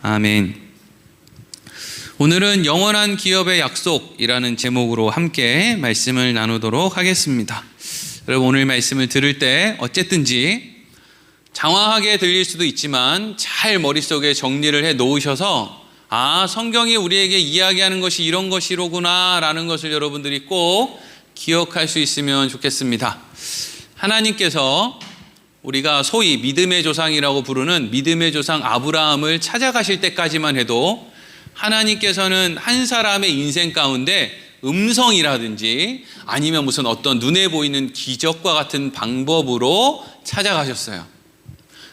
아멘. 오늘은 영원한 기업의 약속이라는 제목으로 함께 말씀을 나누도록 하겠습니다. 여러분, 오늘 말씀을 들을 때 어쨌든지 장황하게 들릴 수도 있지만 잘 머릿속에 정리를 해 놓으셔서 성경이 우리에게 이야기하는 것이 이런 것이로구나 라는 것을 여러분들이 꼭 기억할 수 있으면 좋겠습니다. 하나님께서 우리가 소위 믿음의 조상이라고 부르는 믿음의 조상 아브라함을 찾아가실 때까지만 해도 하나님께서는 한 사람의 인생 가운데 음성이라든지 아니면 무슨 어떤 눈에 보이는 기적과 같은 방법으로 찾아가셨어요.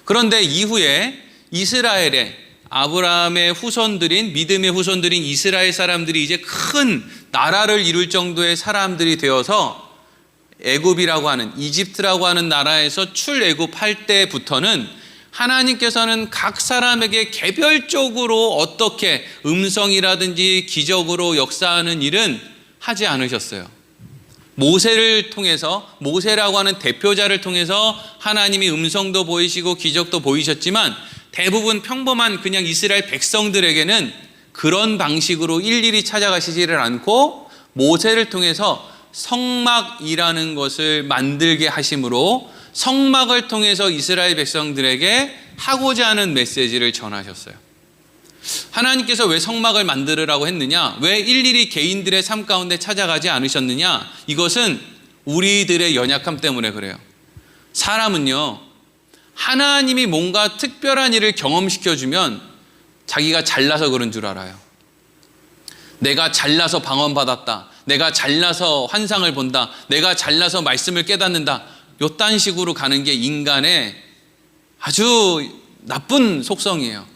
그런데 이후에 이스라엘의 아브라함의 후손들인 믿음의 후손들인 이스라엘 사람들이 이제 큰 나라를 이룰 정도의 사람들이 되어서 애굽이라고 하는 이집트라고 하는 나라에서 출애굽할 때부터는 하나님께서는 각 사람에게 개별적으로 어떻게 음성이라든지 기적으로 역사하는 일은 하지 않으셨어요. 모세를 통해서, 모세라고 하는 대표자를 통해서 하나님이 음성도 보이시고 기적도 보이셨지만 대부분 평범한 그냥 이스라엘 백성들에게는 그런 방식으로 일일이 찾아가시지를 않고 모세를 통해서 성막이라는 것을 만들게 하심으로 성막을 통해서 이스라엘 백성들에게 하고자 하는 메시지를 전하셨어요. 하나님께서 왜 성막을 만들으라고 했느냐? 왜 일일이 개인들의 삶 가운데 찾아가지 않으셨느냐? 이것은 우리들의 연약함 때문에 그래요. 사람은요, 하나님이 뭔가 특별한 일을 경험시켜주면 자기가 잘나서 그런 줄 알아요. 내가 잘나서 방언받았다. 내가 잘나서 환상을 본다. 내가 잘나서 말씀을 깨닫는다. 요딴 식으로 가는 게 인간의 아주 나쁜 속성이에요.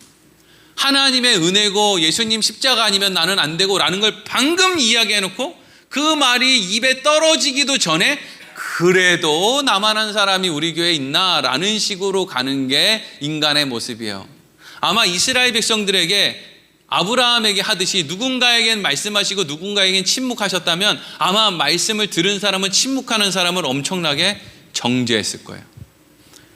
하나님의 은혜고 예수님 십자가 아니면 나는 안 되고 라는 걸 방금 이야기해놓고 그 말이 입에 떨어지기도 전에 그래도 나만한 사람이 우리 교회에 있나 라는 식으로 가는 게 인간의 모습이에요. 아마 이스라엘 백성들에게 아브라함에게 하듯이 누군가에겐 말씀하시고 누군가에겐 침묵하셨다면 아마 말씀을 들은 사람은 침묵하는 사람을 엄청나게 정죄했을 거예요.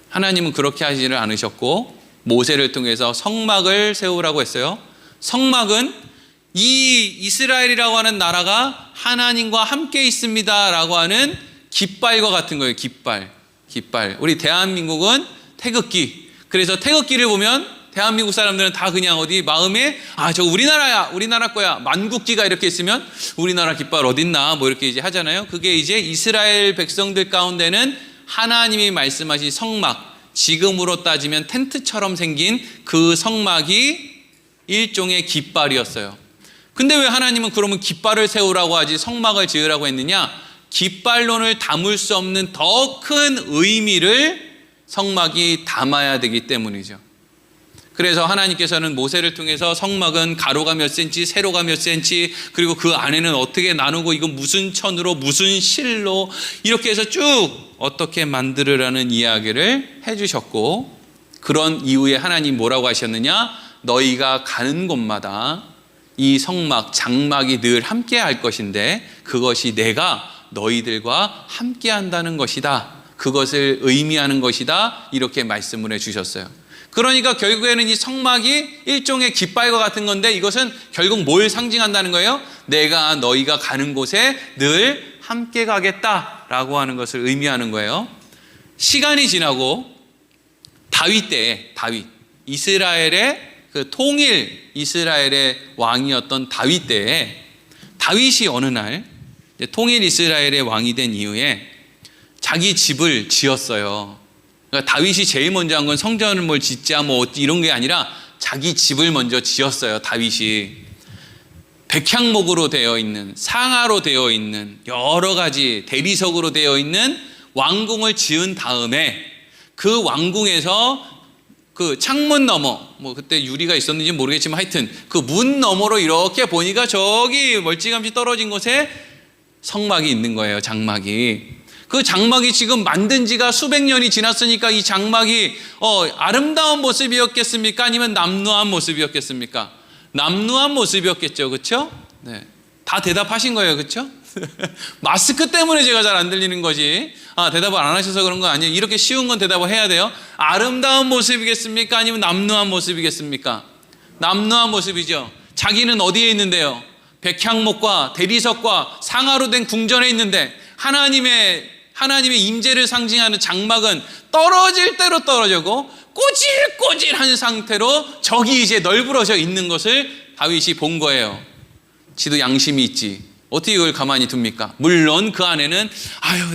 하나님은 그렇게 하지를 않으셨고 모세를 통해서 성막을 세우라고 했어요. 성막은 이 이스라엘이라고 하는 나라가 하나님과 함께 있습니다 라고 하는 깃발과 같은 거예요. 깃발. 우리 대한민국은 태극기. 그래서 태극기를 보면 대한민국 사람들은 다 그냥 어디 마음에 저 우리나라야, 우리나라 거야. 만국기가 이렇게 있으면 우리나라 깃발 어딨나 뭐 이렇게 이제 하잖아요. 그게 이제 이스라엘 백성들 가운데는 하나님이 말씀하신 성막, 지금으로 따지면 텐트처럼 생긴 그 성막이 일종의 깃발이었어요. 근데 왜 하나님은 그러면 깃발을 세우라고 하지 성막을 지으라고 했느냐? 깃발론을 담을 수 없는 더 큰 의미를 성막이 담아야 되기 때문이죠. 그래서 하나님께서는 모세를 통해서 성막은 가로가 몇 센치, 세로가 몇 센치, 그리고 그 안에는 어떻게 나누고 이건 무슨 천으로 무슨 실로 이렇게 해서 쭉 어떻게 만들으라는 이야기를 해주셨고, 그런 이후에 하나님 뭐라고 하셨느냐? 너희가 가는 곳마다 이 성막, 장막이 늘 함께 할 것인데 그것이 내가 너희들과 함께 한다는 것이다. 그것을 의미하는 것이다. 이렇게 말씀을 해주셨어요. 그러니까 결국에는 이 성막이 일종의 깃발과 같은 건데 이것은 결국 뭘 상징한다는 거예요? 내가 너희가 가는 곳에 늘 함께 가겠다라고 하는 것을 의미하는 거예요. 시간이 지나고 다윗 때에 이스라엘의 그 통일 이스라엘의 왕이었던 다윗 때에 다윗이 어느 날 통일 이스라엘의 왕이 된 이후에 자기 집을 지었어요. 그러니까 다윗이 제일 먼저 한 건 성전을 뭘 짓자 뭐 이런 게 아니라 자기 집을 먼저 지었어요. 다윗이 백향목으로 되어 있는, 상아로 되어 있는, 여러 가지 대리석으로 되어 있는 왕궁을 지은 다음에 그 왕궁에서 그 창문 너머, 뭐 그때 유리가 있었는지 모르겠지만 하여튼 그 문 너머로 이렇게 보니까 저기 멀찌감치 떨어진 곳에 성막이 있는 거예요. 장막이. 그 장막이 지금 만든 지가 수백 년이 지났으니까 이 장막이 아름다운 모습이었겠습니까? 아니면 남루한 모습이었겠습니까? 남루한 모습이었겠죠. 그렇죠? 네. 다 대답하신 거예요. 그렇죠? 마스크 때문에 제가 잘 안 들리는 거지. 대답을 안 하셔서 그런 거 아니에요. 이렇게 쉬운 건 대답을 해야 돼요. 아름다운 모습이겠습니까? 아니면 남루한 모습이겠습니까? 남루한 모습이죠. 자기는 어디에 있는데요? 백향목과 대리석과 상아로 된 궁전에 있는데 하나님의 임재를 상징하는 장막은 떨어질 대로 떨어지고 꼬질꼬질한 상태로 적이 이제 널브러져 있는 것을 다윗이 본 거예요. 지도 양심이 있지. 어떻게 이걸 가만히 둡니까? 물론 그 안에는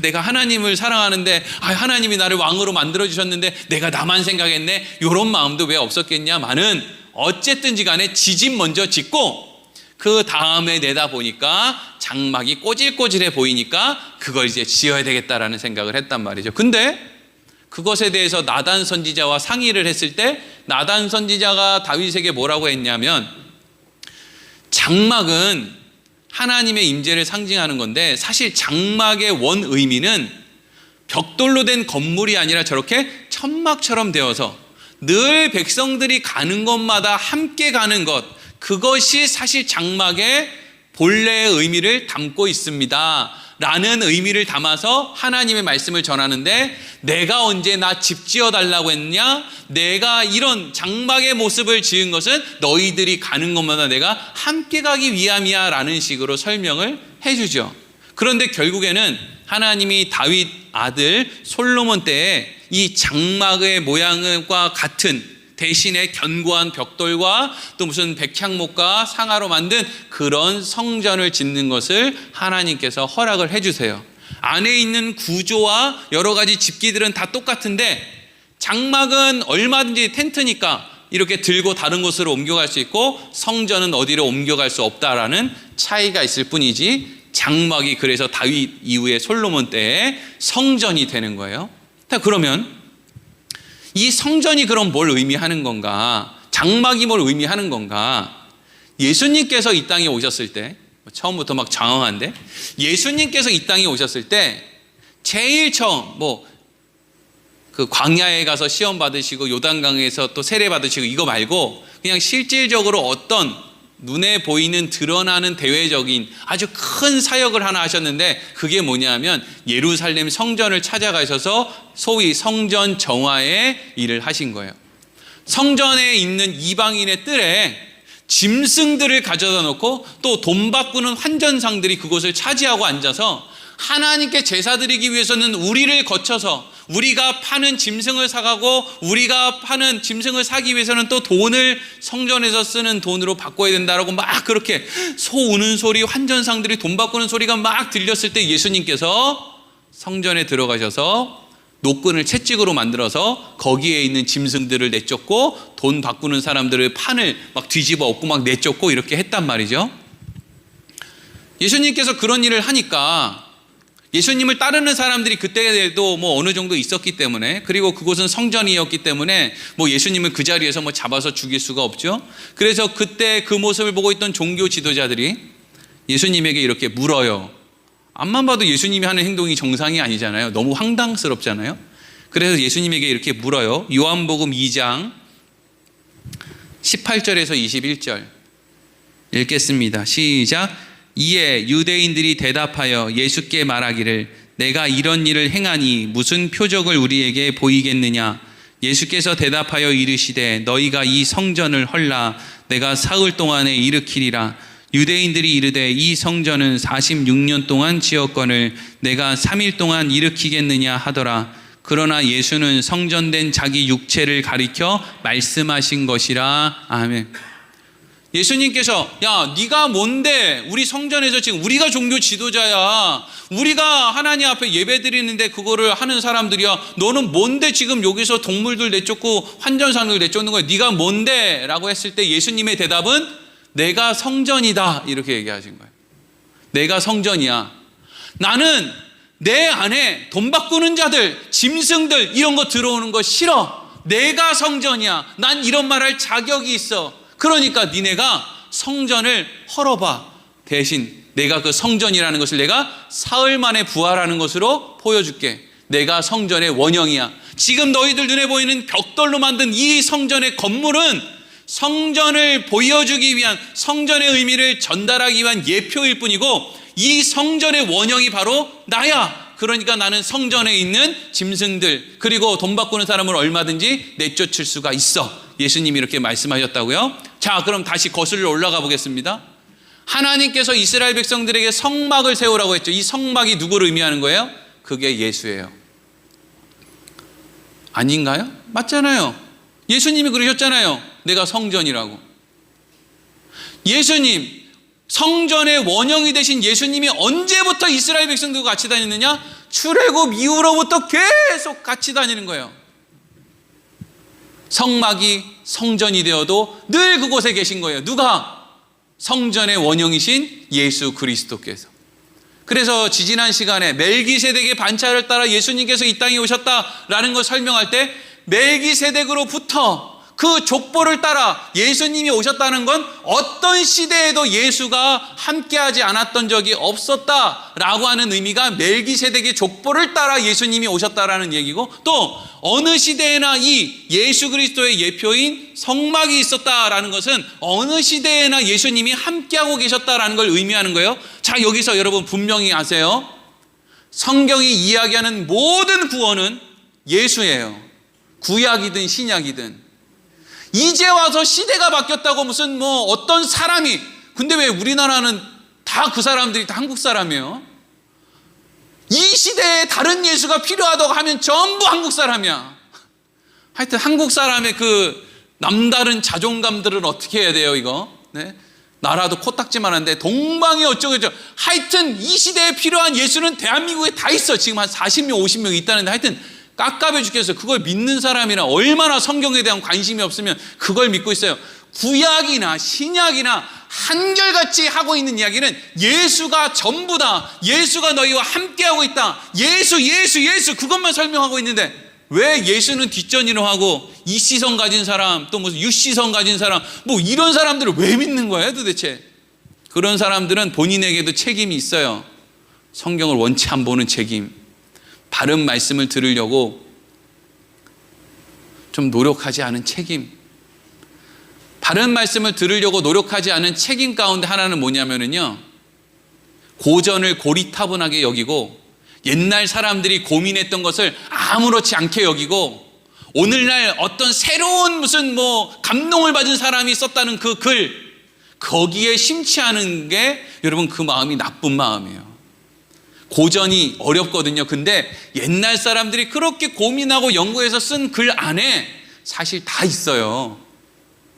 내가 하나님을 사랑하는데 하나님이 나를 왕으로 만들어주셨는데 내가 나만 생각했네, 이런 마음도 왜 없었겠냐마는 어쨌든지 간에 지집 먼저 짓고 그 다음에 내다보니까 장막이 꼬질꼬질해 보이니까 그걸 이제 지어야 되겠다라는 생각을 했단 말이죠. 근데 그것에 대해서 나단 선지자와 상의를 했을 때 나단 선지자가 다윗에게 뭐라고 했냐면, 장막은 하나님의 임재를 상징하는 건데 사실 장막의 원 의미는 벽돌로 된 건물이 아니라 저렇게 천막처럼 되어서 늘 백성들이 가는 곳마다 함께 가는 것, 그것이 사실 장막의 본래의 의미를 담고 있습니다 라는 의미를 담아서 하나님의 말씀을 전하는데, 내가 언제 나 집 지어달라고 했냐? 내가 이런 장막의 모습을 지은 것은 너희들이 가는 곳마다 내가 함께 가기 위함이야 라는 식으로 설명을 해주죠. 그런데 결국에는 하나님이 다윗 아들 솔로몬 때에 이 장막의 모양과 같은 대신에 견고한 벽돌과 또 무슨 백향목과 상아로 만든 그런 성전을 짓는 것을 하나님께서 허락을 해주세요. 안에 있는 구조와 여러 가지 집기들은 다 똑같은데 장막은 얼마든지 텐트니까 이렇게 들고 다른 곳으로 옮겨갈 수 있고 성전은 어디로 옮겨갈 수 없다라는 차이가 있을 뿐이지, 장막이 그래서 다윗 이후에 솔로몬 때에 성전이 되는 거예요. 그러면 이 성전이 그럼 뭘 의미하는 건가? 장막이 뭘 의미하는 건가? 예수님께서 이 땅에 오셨을 때, 처음부터 막 장황한데, 예수님께서 이 땅에 오셨을 때 제일 처음 그 광야에 가서 시험 받으시고 요단강에서 또 세례 받으시고 이거 말고 그냥 실질적으로 어떤 눈에 보이는 드러나는 대외적인 아주 큰 사역을 하나 하셨는데, 그게 뭐냐면 예루살렘 성전을 찾아가셔서 소위 성전 정화의 일을 하신 거예요. 성전에 있는 이방인의 뜰에 짐승들을 가져다 놓고 또 돈 바꾸는 환전상들이 그곳을 차지하고 앉아서 하나님께 제사 드리기 위해서는 우리를 거쳐서 우리가 파는 짐승을 사가고 우리가 파는 짐승을 사기 위해서는 또 돈을 성전에서 쓰는 돈으로 바꿔야 된다라고 막 그렇게 소 우는 소리, 환전상들이 돈 바꾸는 소리가 막 들렸을 때 예수님께서 성전에 들어가셔서 노끈을 채찍으로 만들어서 거기에 있는 짐승들을 내쫓고 돈 바꾸는 사람들의 판을 막 뒤집어 엎고 막 내쫓고 이렇게 했단 말이죠. 예수님께서 그런 일을 하니까 예수님을 따르는 사람들이 그때에도 어느 정도 있었기 때문에, 그리고 그곳은 성전이었기 때문에 예수님을 그 자리에서 잡아서 죽일 수가 없죠. 그래서 그때 그 모습을 보고 있던 종교 지도자들이 예수님에게 이렇게 물어요. 앞만 봐도 예수님이 하는 행동이 정상이 아니잖아요. 너무 황당스럽잖아요. 그래서 예수님에게 이렇게 물어요. 요한복음 2장 18절에서 21절 읽겠습니다. 시작. 이에 유대인들이 대답하여 예수께 말하기를 내가 이런 일을 행하니 무슨 표적을 우리에게 보이겠느냐? 예수께서 대답하여 이르시되 너희가 이 성전을 헐라 내가 사흘 동안에 일으키리라. 유대인들이 이르되 이 성전은 46년 동안 지었거늘 내가 3일 동안 일으키겠느냐 하더라. 그러나 예수는 성전된 자기 육체를 가리켜 말씀하신 것이라. 아멘. 예수님께서 야 네가 뭔데 우리 성전에서 지금 우리가 종교 지도자야, 우리가 하나님 앞에 예배 드리는데 그거를 하는 사람들이야, 너는 뭔데 지금 여기서 동물들 내쫓고 환전상을 내쫓는 거야, 네가 뭔데? 라고 했을 때 예수님의 대답은 내가 성전이다 이렇게 얘기하신 거예요. 내가 성전이야. 나는 내 안에 돈 바꾸는 자들, 짐승들 이런 거 들어오는 거 싫어. 내가 성전이야. 난 이런 말 할 자격이 있어. 그러니까 니네가 성전을 헐어봐. 대신 내가 그 성전이라는 것을 내가 사흘 만에 부활하는 것으로 보여줄게. 내가 성전의 원형이야. 지금 너희들 눈에 보이는 벽돌로 만든 이 성전의 건물은 성전을 보여주기 위한, 성전의 의미를 전달하기 위한 예표일 뿐이고 이 성전의 원형이 바로 나야. 그러니까 나는 성전에 있는 짐승들 그리고 돈 바꾸는 사람을 얼마든지 내쫓을 수가 있어. 예수님이 이렇게 말씀하셨다고요. 자, 그럼 다시 거슬러 올라가 보겠습니다. 하나님께서 이스라엘 백성들에게 성막을 세우라고 했죠. 이 성막이 누구를 의미하는 거예요? 그게 예수예요. 아닌가요? 맞잖아요. 예수님이 그러셨잖아요. 내가 성전이라고. 예수님, 성전의 원형이 되신 예수님이 언제부터 이스라엘 백성들과 같이 다녔느냐? 출애굽 이후로부터 계속 같이 다니는 거예요. 성막이 성전이 되어도 늘 그곳에 계신 거예요. 누가? 성전의 원형이신 예수 그리스도께서. 그래서 지지난 시간에 멜기세덱의 반차를 따라 예수님께서 이 땅에 오셨다라는 걸 설명할 때 멜기세덱으로부터 그 족보를 따라 예수님이 오셨다는 건 어떤 시대에도 예수가 함께하지 않았던 적이 없었다라고 하는 의미가 멜기세덱의 족보를 따라 예수님이 오셨다라는 얘기고, 또 어느 시대에나 이 예수 그리스도의 예표인 성막이 있었다라는 것은 어느 시대에나 예수님이 함께하고 계셨다라는 걸 의미하는 거예요. 자, 여기서 여러분 분명히 아세요. 성경이 이야기하는 모든 구원은 예수예요. 구약이든 신약이든. 이제 와서 시대가 바뀌었다고 무슨 뭐 어떤 사람이, 근데 왜 우리나라는 다 그 사람들이 다 한국 사람이에요? 이 시대에 다른 예수가 필요하다고 하면 전부 한국 사람이야. 하여튼 한국 사람의 그 남다른 자존감들은 어떻게 해야 돼요, 이거? 네? 나라도 코딱지만한데 동방이 어쩌고저쩌고. 하여튼 이 시대에 필요한 예수는 대한민국에 다 있어. 지금 한 40명 50명 있다는데 하여튼 깝깝해 죽겠어요. 그걸 믿는 사람이나 얼마나 성경에 대한 관심이 없으면 그걸 믿고 있어요. 구약이나 신약이나 한결같이 하고 있는 이야기는 예수가 전부다. 예수가 너희와 함께하고 있다. 예수 그것만 설명하고 있는데 왜 예수는 뒷전이로 하고 이시성 가진 사람, 또 무슨 유시성 가진 사람, 뭐 이런 사람들을 왜 믿는 거예요 도대체? 그런 사람들은 본인에게도 책임이 있어요. 성경을 원치 안 보는 책임. 바른 말씀을 들으려고 좀 노력하지 않은 책임. 바른 말씀을 들으려고 노력하지 않은 책임 가운데 하나는 뭐냐면요, 고전을 고리타분하게 여기고 옛날 사람들이 고민했던 것을 아무렇지 않게 여기고 오늘날 어떤 새로운 무슨 뭐 감동을 받은 사람이 썼다는 그 글, 거기에 심취하는 게 여러분 그 마음이 나쁜 마음이에요. 고전이 어렵거든요. 근데 옛날 사람들이 그렇게 고민하고 연구해서 쓴 글 안에 사실 다 있어요.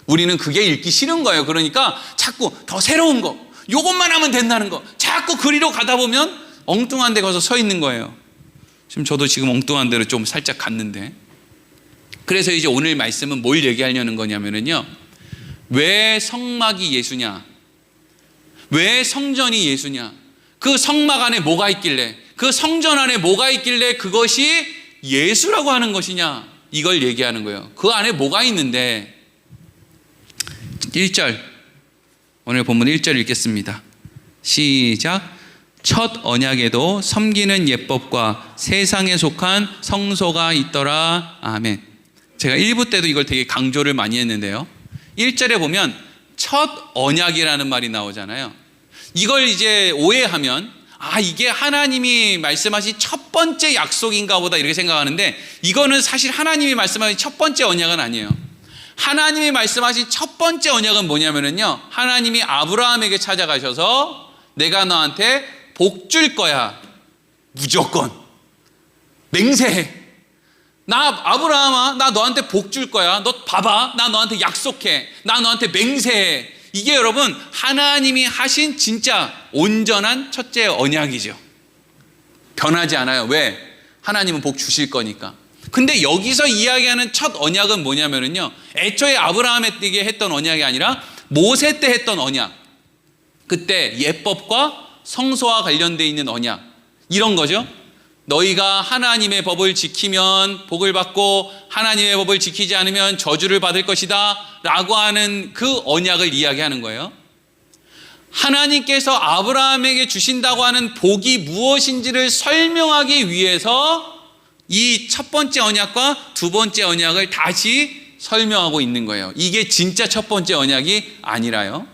우리는 그게 읽기 싫은 거예요. 그러니까 자꾸 더 새로운 거, 요것만 하면 된다는 거, 자꾸 그리로 가다 보면 엉뚱한 데 가서 서 있는 거예요. 저도 지금 엉뚱한 데로 좀 살짝 갔는데, 그래서 이제 오늘 말씀은 뭘 얘기하려는 거냐면요, 왜 성막이 예수냐, 왜 성전이 예수냐, 그 성막 안에 뭐가 있길래, 그 성전 안에 뭐가 있길래 그것이 예수라고 하는 것이냐, 이걸 얘기하는 거예요. 그 안에 뭐가 있는데, 1절, 오늘 본문 1절 읽겠습니다. 시작. 첫 언약에도 섬기는 예법과 세상에 속한 성소가 있더라. 아멘. 제가 1부 때도 이걸 되게 강조를 많이 했는데요, 1절에 보면 첫 언약이라는 말이 나오잖아요. 이걸 이제 오해하면 이게 하나님이 말씀하신 첫 번째 약속인가 보다 이렇게 생각하는데, 이거는 사실 하나님이 말씀하신 첫 번째 언약은 아니에요. 하나님이 말씀하신 첫 번째 언약은 뭐냐면요, 하나님이 아브라함에게 찾아가셔서 내가 너한테 복 줄 거야. 무조건. 맹세해. 나 아브라함아, 나 너한테 복 줄 거야. 너 봐봐. 나 너한테 약속해. 나 너한테 맹세해. 이게 여러분 하나님이 하신 진짜 온전한 첫째 언약이죠. 변하지 않아요. 왜? 하나님은 복 주실 거니까. 근데 여기서 이야기하는 첫 언약은 뭐냐면요, 애초에 아브라함에게 했던 언약이 아니라 모세 때 했던 언약. 그때 예법과 성소와 관련되어 있는 언약, 이런 거죠. 너희가 하나님의 법을 지키면 복을 받고 하나님의 법을 지키지 않으면 저주를 받을 것이다 라고 하는 그 언약을 이야기하는 거예요. 하나님께서 아브라함에게 주신다고 하는 복이 무엇인지를 설명하기 위해서 이 첫 번째 언약과 두 번째 언약을 다시 설명하고 있는 거예요. 이게 진짜 첫 번째 언약이 아니라요.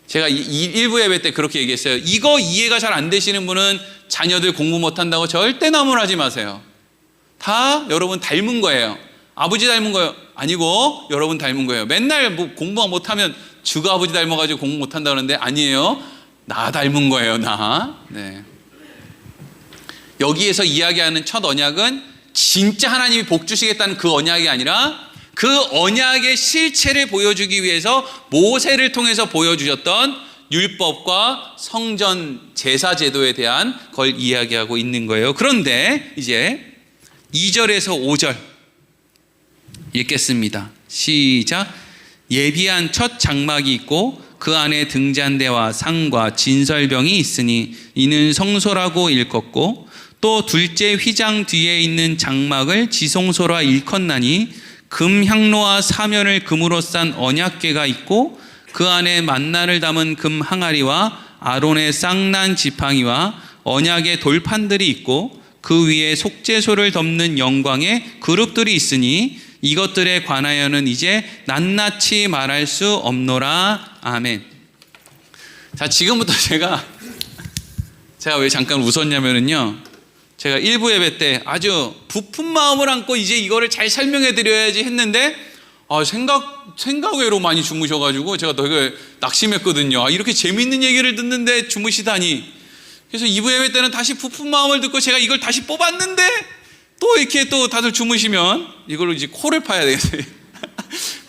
제가 일부 예배 때 그렇게 얘기했어요. 이거 이해가 잘 안 되시는 분은 자녀들 공부 못한다고 절대 나무라지 마세요. 다 여러분 닮은 거예요. 아버지 닮은 거예요? 아니고 여러분 닮은 거예요. 맨날 뭐 공부 못하면 주가 아버지 닮아가지고 공부 못한다 그러는데 아니에요. 나 닮은 거예요, 나. 네. 여기에서 이야기하는 첫 언약은 진짜 하나님이 복 주시겠다는 그 언약이 아니라 그 언약의 실체를 보여주기 위해서 모세를 통해서 보여주셨던 율법과 성전 제사 제도에 대한 걸 이야기하고 있는 거예요. 그런데 이제 2절에서 5절 읽겠습니다. 시작. 예비한 첫 장막이 있고 그 안에 등잔대와 상과 진설병이 있으니 이는 성소라고 일컫고 또 둘째 휘장 뒤에 있는 장막을 지성소라 일컫나니 금 향로와 사면을 금으로 싼 언약궤가 있고 그 안에 만나를 담은 금 항아리와 아론의 쌍난 지팡이와 언약의 돌판들이 있고 그 위에 속죄소를 덮는 영광의 그룹들이 있으니 이것들에 관하여는 이제 낱낱이 말할 수 없노라. 아멘. 자, 지금부터 제가 왜 잠깐 웃었냐면요, 제가 일부 예배 때 아주 부푼 마음을 안고 이제 이거를 잘 설명해 드려야지 했는데 생각 외로 많이 주무셔가지고 제가 되게 낙심했거든요. 이렇게 재밌는 얘기를 듣는데 주무시다니. 그래서 2부 예배 때는 다시 부푼 마음을 듣고 제가 이걸 다시 뽑았는데 또 이렇게 또 다들 주무시면 이걸로 이제 코를 파야 되겠어요.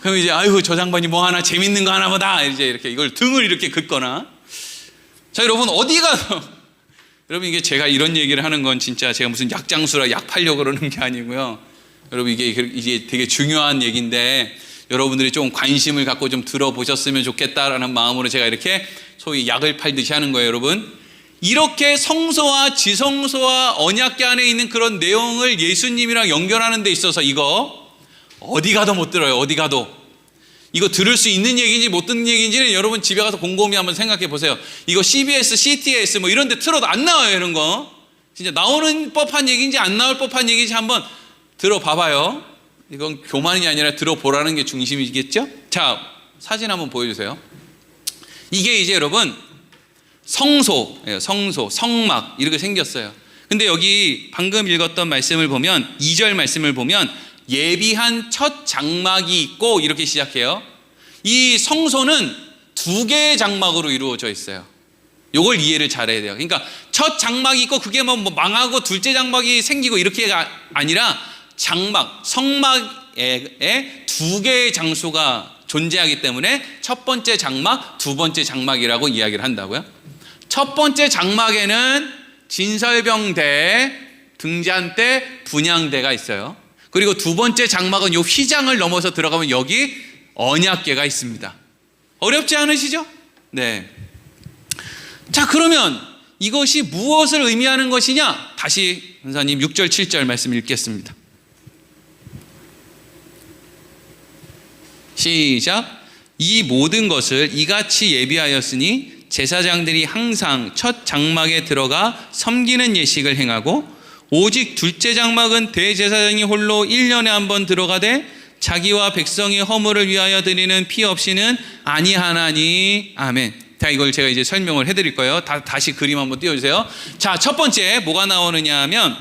그럼 이제 저 장반이 뭐 하나 재밌는 거 하나 보다 이제 이렇게 이걸 등을 이렇게 긋거나. 자, 여러분 어디 가서 여러분 이게 제가 이런 얘기를 하는 건 진짜 제가 무슨 약장수라 약 팔려고 그러는 게 아니고요. 여러분 이게 되게 중요한 얘기인데 여러분들이 좀 관심을 갖고 좀 들어보셨으면 좋겠다라는 마음으로 제가 이렇게 소위 약을 팔듯이 하는 거예요. 여러분 이렇게 성소와 지성소와 언약궤 안에 있는 그런 내용을 예수님이랑 연결하는 데 있어서 이거 어디 가도 못 들어요. 어디 가도. 이거 들을 수 있는 얘기인지 못 듣는 얘기인지는 여러분 집에 가서 곰곰이 한번 생각해 보세요. 이거 CBS, CTS 뭐 이런 데 틀어도 안 나와요. 이런 거 진짜 나오는 법한 얘기인지 안 나올 법한 얘기인지 한번 들어봐봐요. 이건 교만이 아니라 들어보라는 게 중심이겠죠. 자, 사진 한번 보여주세요. 이게 이제 여러분 성소예요. 성소, 성막 이렇게 생겼어요. 근데 여기 방금 읽었던 말씀을 보면 2절 말씀을 보면 예비한 첫 장막이 있고 이렇게 시작해요. 이 성소는 2개의 장막으로 이루어져 있어요. 요걸 이해를 잘해야 돼요. 그러니까 첫 장막이 있고 그게 뭐 망하고 둘째 장막이 생기고 이렇게가 아니라 장막, 성막에 2개의 장소가 존재하기 때문에 첫 번째 장막, 두 번째 장막이라고 이야기를 한다고요. 첫 번째 장막에는 진설병대, 등잔대, 분향대가 있어요. 그리고 두 번째 장막은 요 휘장을 넘어서 들어가면 여기 언약궤가 있습니다. 어렵지 않으시죠? 네. 자, 그러면 이것이 무엇을 의미하는 것이냐? 다시 선사님 6절 7절 말씀 읽겠습니다. 시작. 이 모든 것을 이같이 예비하였으니 제사장들이 항상 첫 장막에 들어가 섬기는 예식을 행하고 오직 둘째 장막은 대제사장이 홀로 1년에 한 번 들어가되 자기와 백성의 허물을 위하여 드리는 피 없이는 아니하나니. 아멘. 자, 이걸 제가 이제 설명을 해드릴 거예요. 다시 그림 한번 띄워주세요. 자, 첫 번째 뭐가 나오느냐 하면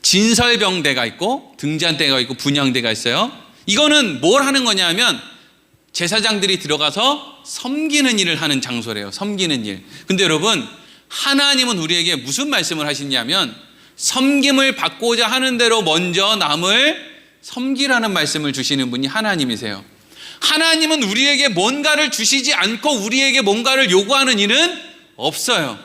진설병대가 있고 등잔대가 있고 분향대가 있어요. 이거는 뭘 하는 거냐 하면 제사장들이 들어가서 섬기는 일을 하는 장소래요. 섬기는 일. 근데 여러분 하나님은 우리에게 무슨 말씀을 하시냐면 섬김을 받고자 하는 대로 먼저 남을 섬기라는 말씀을 주시는 분이 하나님이세요. 하나님은 우리에게 뭔가를 주시지 않고 우리에게 뭔가를 요구하는 일은 없어요.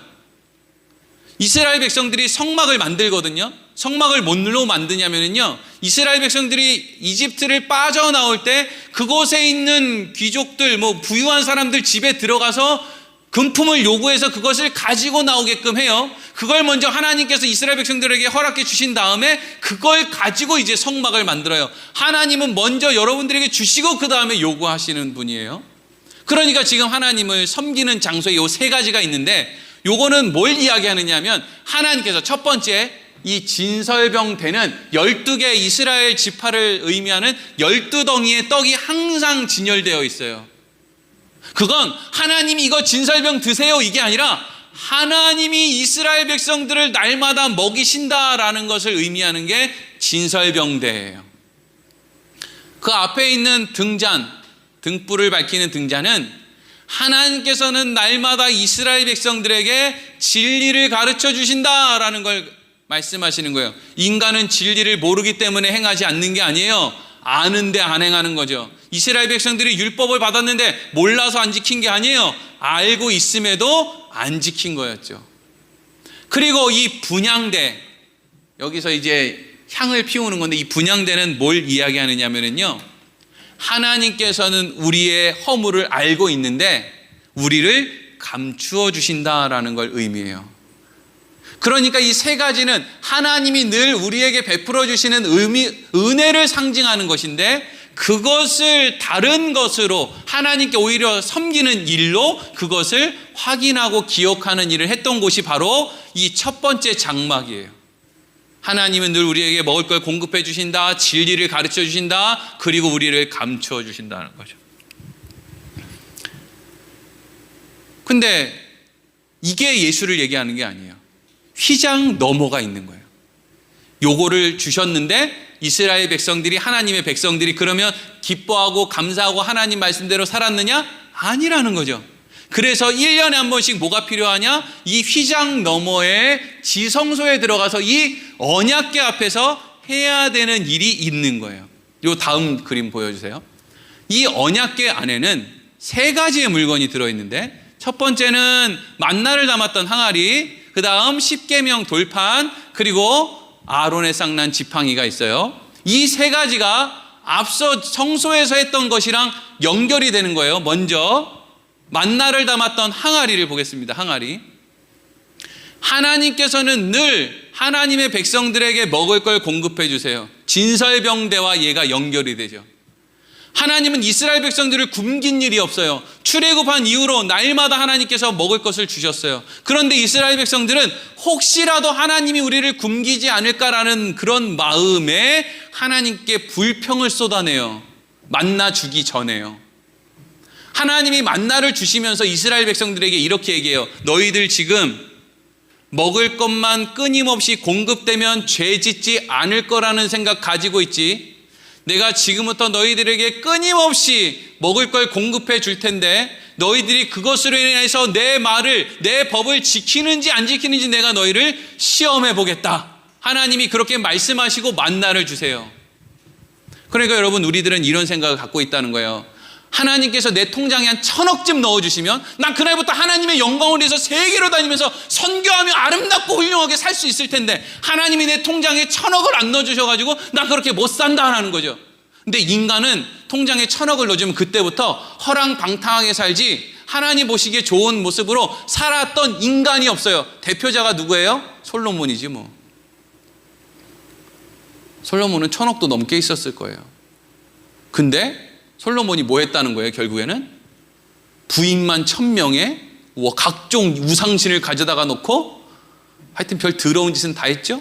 이스라엘 백성들이 성막을 만들거든요. 성막을 뭘로 만드냐면요, 이스라엘 백성들이 이집트를 빠져나올 때 그곳에 있는 귀족들, 부유한 사람들 집에 들어가서 금품을 요구해서 그것을 가지고 나오게끔 해요. 그걸 먼저 하나님께서 이스라엘 백성들에게 허락해 주신 다음에 그걸 가지고 이제 성막을 만들어요. 하나님은 먼저 여러분들에게 주시고 그 다음에 요구하시는 분이에요. 그러니까 지금 하나님을 섬기는 장소에 요 세 가지가 있는데 요거는 뭘 이야기하느냐 하면 하나님께서 첫 번째 이 진설병대는 12개 이스라엘 지파를 의미하는 12덩이의 떡이 항상 진열되어 있어요. 그건 하나님이 이거 진설병 드세요 이게 아니라 하나님이 이스라엘 백성들을 날마다 먹이신다라는 것을 의미하는 게 진설병대예요. 그 앞에 있는 등잔, 등불을 밝히는 등잔은 하나님께서는 날마다 이스라엘 백성들에게 진리를 가르쳐 주신다라는 걸 말씀하시는 거예요. 인간은 진리를 모르기 때문에 행하지 않는 게 아니에요. 아는데 안 행하는 거죠. 이스라엘 백성들이 율법을 받았는데 몰라서 안 지킨 게 아니에요. 알고 있음에도 안 지킨 거였죠. 그리고 이 분향대, 여기서 이제 향을 피우는 건데, 이 분향대는 뭘 이야기하느냐면요, 하나님께서는 우리의 허물을 알고 있는데 우리를 감추어 주신다라는 걸 의미해요. 그러니까 이 세 가지는 하나님이 늘 우리에게 베풀어 주시는 은혜를 상징하는 것인데, 그것을 다른 것으로 하나님께 오히려 섬기는 일로 그것을 확인하고 기억하는 일을 했던 곳이 바로 이 첫 번째 장막이에요. 하나님은 늘 우리에게 먹을 걸 공급해 주신다, 진리를 가르쳐 주신다, 그리고 우리를 감추어 주신다는 거죠. 근데 이게 예수를 얘기하는 게 아니에요. 휘장 너머가 있는 거예요. 요거를 주셨는데 이스라엘 백성들이, 하나님의 백성들이 그러면 기뻐하고 감사하고 하나님 말씀대로 살았느냐? 아니라는 거죠. 그래서 1년에 한 번씩 뭐가 필요하냐? 이 휘장 너머의 지성소에 들어가서 이 언약궤 앞에서 해야 되는 일이 있는 거예요. 요 다음 그림 보여주세요. 이 언약궤 안에는 세 가지의 물건이 들어있는데, 첫 번째는 만나를 담았던 항아리, 그 다음 십계명 돌판, 그리고 아론의 쌍난 지팡이가 있어요. 이 세 가지가 앞서 성소에서 했던 것이랑 연결이 되는 거예요. 먼저 만나를 담았던 항아리를 보겠습니다. 항아리. 하나님께서는 늘 하나님의 백성들에게 먹을 걸 공급해 주세요. 진설병대와 얘가 연결이 되죠. 하나님은 이스라엘 백성들을 굶긴 일이 없어요. 출애굽한 이후로 날마다 하나님께서 먹을 것을 주셨어요. 그런데 이스라엘 백성들은 혹시라도 하나님이 우리를 굶기지 않을까라는 그런 마음에 하나님께 불평을 쏟아내요. 만나 주기 전에요. 하나님이 만나를 주시면서 이스라엘 백성들에게 이렇게 얘기해요. 너희들 지금 먹을 것만 끊임없이 공급되면 죄 짓지 않을 거라는 생각 가지고 있지. 내가 지금부터 너희들에게 끊임없이 먹을 걸 공급해 줄 텐데, 너희들이 그것으로 인해서 내 말을, 내 법을 지키는지 안 지키는지 내가 너희를 시험해 보겠다. 하나님이 그렇게 말씀하시고 만나를 주세요. 그러니까 여러분, 우리들은 이런 생각을 갖고 있다는 거예요. 하나님께서 내 통장에 한 1,000억쯤 넣어주시면 난 그날부터 하나님의 영광을 위해서 세계로 다니면서 선교하며 아름답고 훌륭하게 살 수 있을 텐데, 하나님이 내 통장에 1,000억을 안 넣어주셔가지고 난 그렇게 못 산다라는 거죠. 근데 인간은 통장에 1,000억을 넣어주면 그때부터 허랑방탕하게 살지, 하나님 보시기에 좋은 모습으로 살았던 인간이 없어요. 대표자가 누구예요? 솔로몬이지 뭐. 솔로몬은 1,000억도 넘게 있었을 거예요. 근데 솔로몬이 뭐 했다는 거예요? 결국에는 부인만 1,000명에 각종 우상신을 가져다가 놓고 하여튼 별 더러운 짓은 다 했죠.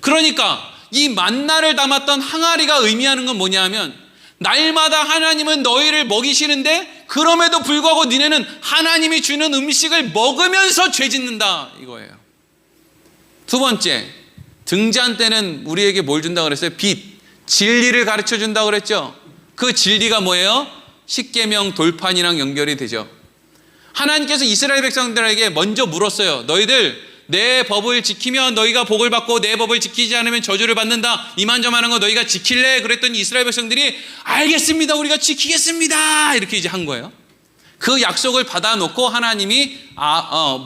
그러니까 이 만나를 담았던 항아리가 의미하는 건 뭐냐 하면, 날마다 하나님은 너희를 먹이시는데 그럼에도 불구하고 니네는 하나님이 주는 음식을 먹으면서 죄 짓는다, 이거예요. 두 번째, 등잔 때는 우리에게 뭘 준다고 그랬어요? 빛, 진리를 가르쳐 준다고 그랬죠. 그 진리가 뭐예요? 십계명 돌판이랑 연결이 되죠. 하나님께서 이스라엘 백성들에게 먼저 물었어요. 너희들 내 법을 지키면 너희가 복을 받고 내 법을 지키지 않으면 저주를 받는다. 이만저만한 거 너희가 지킬래? 그랬더니 이스라엘 백성들이 알겠습니다, 우리가 지키겠습니다, 이렇게 이제 한 거예요. 그 약속을 받아놓고 하나님이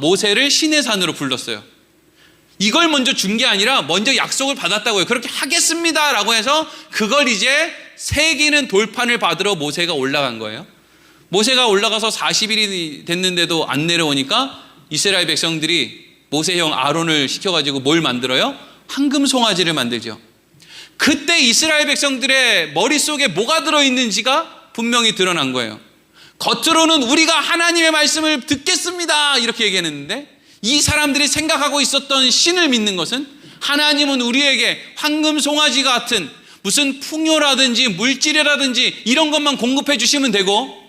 모세를 시내 산으로 불렀어요. 이걸 먼저 준 게 아니라 먼저 약속을 받았다고요. 그렇게 하겠습니다라고 해서 그걸 이제 새기는 돌판을 받으러 모세가 올라간 거예요. 모세가 올라가서 40일이 됐는데도 안 내려오니까 이스라엘 백성들이 모세 형 아론을 시켜가지고 뭘 만들어요? 황금 송아지를 만들죠. 그때 이스라엘 백성들의 머릿속에 뭐가 들어있는지가 분명히 드러난 거예요. 겉으로는 우리가 하나님의 말씀을 듣겠습니다 이렇게 얘기했는데, 이 사람들이 생각하고 있었던 신을 믿는 것은, 하나님은 우리에게 황금 송아지 같은 무슨 풍요라든지 물질이라든지 이런 것만 공급해 주시면 되고,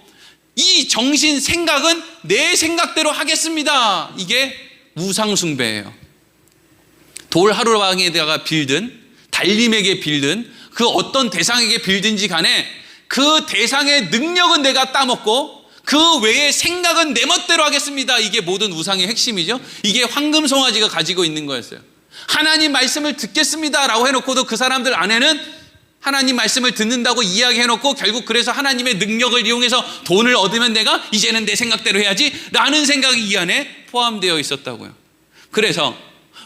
이 정신 생각은 내 생각대로 하겠습니다, 이게 우상숭배예요. 돌 하루방에다가 빌든 달림에게 빌든 그 어떤 대상에게 빌든지 간에 그 대상의 능력은 내가 따먹고 그 외의 생각은 내 멋대로 하겠습니다. 이게 모든 우상의 핵심이죠. 이게 황금송아지가 가지고 있는 거였어요. 하나님 말씀을 듣겠습니다 라고 해놓고도 그 사람들 안에는 하나님 말씀을 듣는다고 이야기해놓고 결국 그래서 하나님의 능력을 이용해서 돈을 얻으면 내가 이제는 내 생각대로 해야지 라는 생각이 이 안에 포함되어 있었다고요. 그래서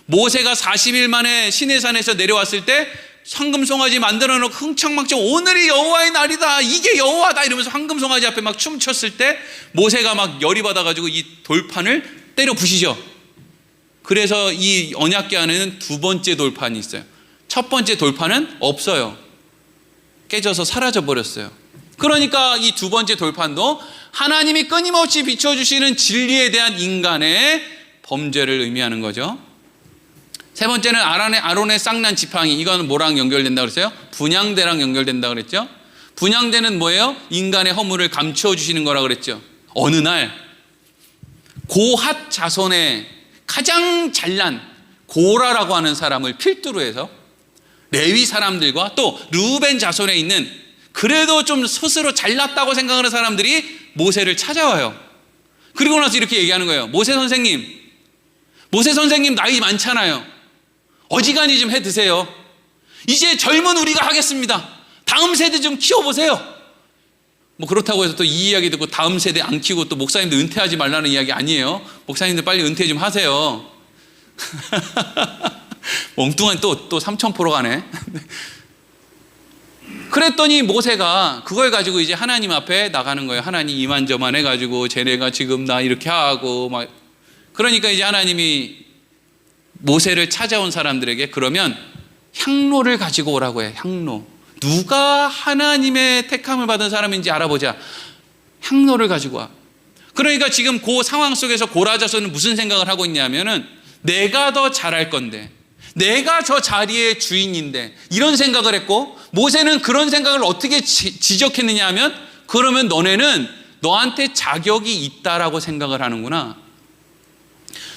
모세가 40일 만에 시내산에서 내려왔을 때 황금송아지 만들어 놓고 흥청망청 오늘이 여호와의 날이다, 이게 여호와다 이러면서 황금송아지 앞에 막 춤췄을 때 모세가 막 열이 받아가지고 이 돌판을 때려 부시죠. 그래서 이 언약궤 안에는 두 번째 돌판이 있어요. 첫 번째 돌판은 없어요. 깨져서 사라져 버렸어요. 그러니까 이 두 번째 돌판도 하나님이 끊임없이 비춰주시는 진리에 대한 인간의 범죄를 의미하는 거죠. 세 번째는 아론의 쌍난 지팡이. 이건 뭐랑 연결된다고 그랬어요? 분향대랑 연결된다고 그랬죠. 분향대는 뭐예요? 인간의 허물을 감추어 주시는 거라고 그랬죠. 어느 날 고핫 자손의 가장 잘난 고라라고 하는 사람을 필두로 해서 레위 사람들과 또 르우벤 자손에 있는 그래도 좀 스스로 잘났다고 생각하는 사람들이 모세를 찾아와요. 그리고 나서 이렇게 얘기하는 거예요. 모세 선생님 나이 많잖아요. 어지간히 좀 해 드세요. 이제 젊은 우리가 하겠습니다. 다음 세대 좀 키워보세요. 뭐 그렇다고 해서 또 이 이야기 듣고 다음 세대 안 키우고 또 목사님들 은퇴하지 말라는 이야기 아니에요. 목사님들 빨리 은퇴 좀 하세요. 엉뚱한 또 3000% 가네. 그랬더니 모세가 그걸 가지고 이제 하나님 앞에 나가는 거예요. 하나님 이만저만 해가지고 쟤네가 지금 나 이렇게 하고 막. 그러니까 이제 하나님이 모세를 찾아온 사람들에게 그러면 향로를 가지고 오라고 해요. 향로. 누가 하나님의 택함을 받은 사람인지 알아보자. 향로를 가지고 와. 그러니까 지금 그 상황 속에서 고라 자손은 무슨 생각을 하고 있냐면은 내가 더 잘할 건데, 내가 저 자리의 주인인데, 이런 생각을 했고, 모세는 그런 생각을 어떻게 지적했느냐 하면, 그러면 너네는 너한테 자격이 있다라고 생각을 하는구나.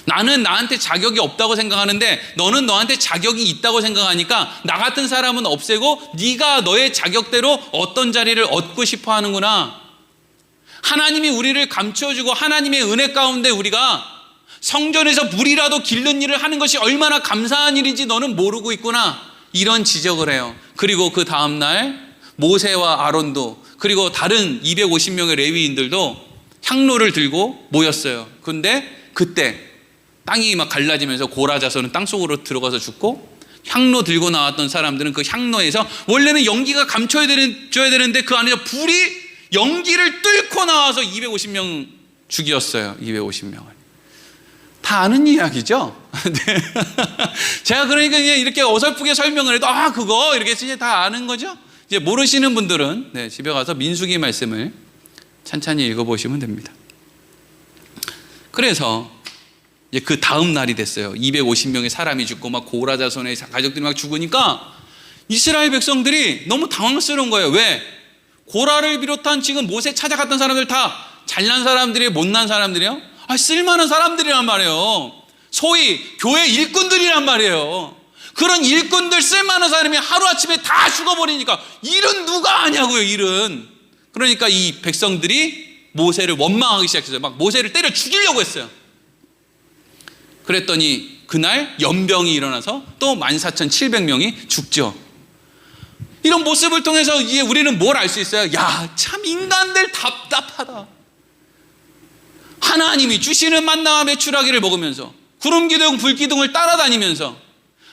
나는 나한테 자격이 없다고 생각하는데 너는 너한테 자격이 있다고 생각하니까 나 같은 사람은 없애고 네가 너의 자격대로 어떤 자리를 얻고 싶어 하는구나. 하나님이 우리를 감추어주고 하나님의 은혜 가운데 우리가 성전에서 물이라도 기르는 일을 하는 것이 얼마나 감사한 일인지 너는 모르고 있구나. 이런 지적을 해요. 그리고 그 다음날 모세와 아론도 그리고 다른 250명의 레위인들도 향로를 들고 모였어요. 근데 그때 땅이 막 갈라지면서 고라 자손은 땅속으로 들어가서 죽고, 향로 들고 나왔던 사람들은 그 향로에서 원래는 연기가 감춰야 되는데 그 안에서 불이 연기를 뚫고 나와서 250명 죽였어요. 250명을. 다 아는 이야기죠. 네. 제가 그러니까 이렇게 어설프게 설명을 해도 그거 이렇게 이제 다 아는 거죠. 이제 모르시는 분들은 집에 가서 민수기 말씀을 찬찬히 읽어보시면 됩니다. 그래서 이제 그 다음 날이 됐어요. 250명의 사람이 죽고 막 고라 자손의 가족들이 막 죽으니까 이스라엘 백성들이 너무 당황스러운 거예요. 왜? 고라를 비롯한 지금 모세 찾아갔던 사람들 다 잘난 사람들이에요? 못난 사람들이에요? 쓸만한 사람들이란 말이에요. 소위 교회 일꾼들이란 말이에요. 그런 일꾼들 쓸만한 사람이 하루아침에 다 죽어버리니까 일은 누가 하냐고요. 일은. 그러니까 이 백성들이 모세를 원망하기 시작했어요. 막 모세를 때려 죽이려고 했어요. 그랬더니 그날 연병이 일어나서 또 14,700명이 죽죠. 이런 모습을 통해서 이제 우리는 뭘 알 수 있어요? 야, 참 인간들 답답하다. 하나님이 주시는 만나와 메추라기를 먹으면서 구름기둥 불기둥을 따라다니면서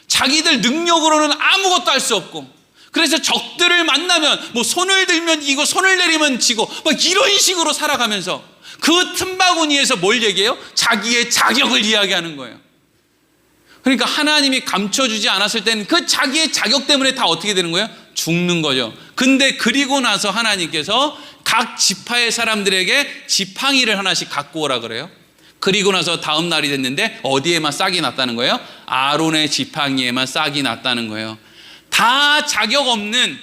자기들 능력으로는 아무것도 할 수 없고, 그래서 적들을 만나면 뭐 손을 들면 이기고 손을 내리면 지고 막 이런 식으로 살아가면서 그 틈바구니에서 뭘 얘기해요? 자기의 자격을 이야기하는 거예요. 그러니까 하나님이 감춰주지 않았을 때는 그 자기의 자격 때문에 다 어떻게 되는 거예요? 죽는 거죠. 근데 그리고 나서 하나님께서 각 지파의 사람들에게 지팡이를 하나씩 갖고 오라 그래요. 그리고 나서 다음 날이 됐는데 어디에만 싹이 났다는 거예요? 아론의 지팡이에만 싹이 났다는 거예요. 다 자격 없는,